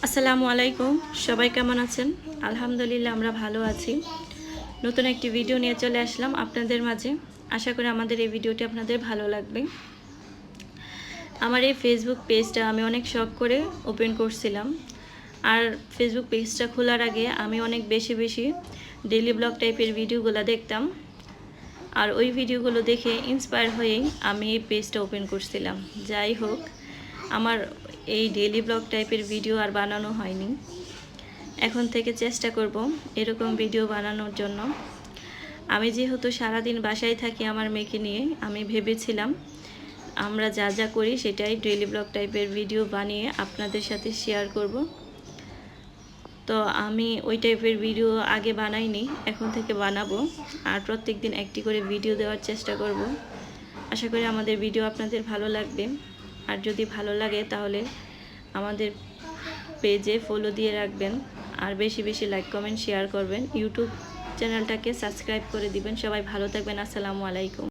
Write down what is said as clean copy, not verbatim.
আসসালামু আলাইকুম। সবাই কেমন আছেন? আলহামদুলিল্লাহ আমরা ভালো আছি। নতুন একটি ভিডিও নিয়ে চলে আসলাম আপনাদের মাঝে। আশা করি আমাদের এই ভিডিওটি আপনাদের ভালো লাগবে। আমার এই ফেসবুক পেজটা আমি অনেক শখ করে ওপেন করছিলাম। আর ফেসবুক পেজটা খোলার আগে আমি অনেক বেশি ডেইলি ব্লগ টাইপের ভিডিওগুলো দেখতাম। আর ওই ভিডিওগুলো দেখে ইন্সপায়ার হয়েই আমি এই পেজটা ওপেন করছিলাম। যাই হোক, আমার এই ডেইলি ব্লগ টাইপের ভিডিও আর বানানো হয়নি। এখন থেকে চেষ্টা করব এরকম ভিডিও বানানোর জন্য। আমি যেহেতু সারাদিন বাসায় থাকি আমার মেয়েকে নিয়ে, আমি ভেবেছিলাম আমরা যা যা করি সেটাই ডেইলি ব্লগ টাইপের ভিডিও বানিয়ে আপনাদের সাথে শেয়ার করব। তো আমি ওই টাইপের ভিডিও আগে বানাইনি, এখন থেকে বানাবো। আর প্রত্যেক দিন একটি করে ভিডিও দেওয়ার চেষ্টা করব। আশা করি আমাদের ভিডিও আপনাদের ভালো লাগবে। আর যদি ভালো লাগে তাহলে আমাদের পেজে ফলো দিয়ে রাখবেন। আর বেশি লাইক কমেন্ট শেয়ার করবেন। ইউটিউব চ্যানেলটাকে সাবস্ক্রাইব করে দিবেন। সবাই ভালো থাকবেন। আসসালামু আলাইকুম।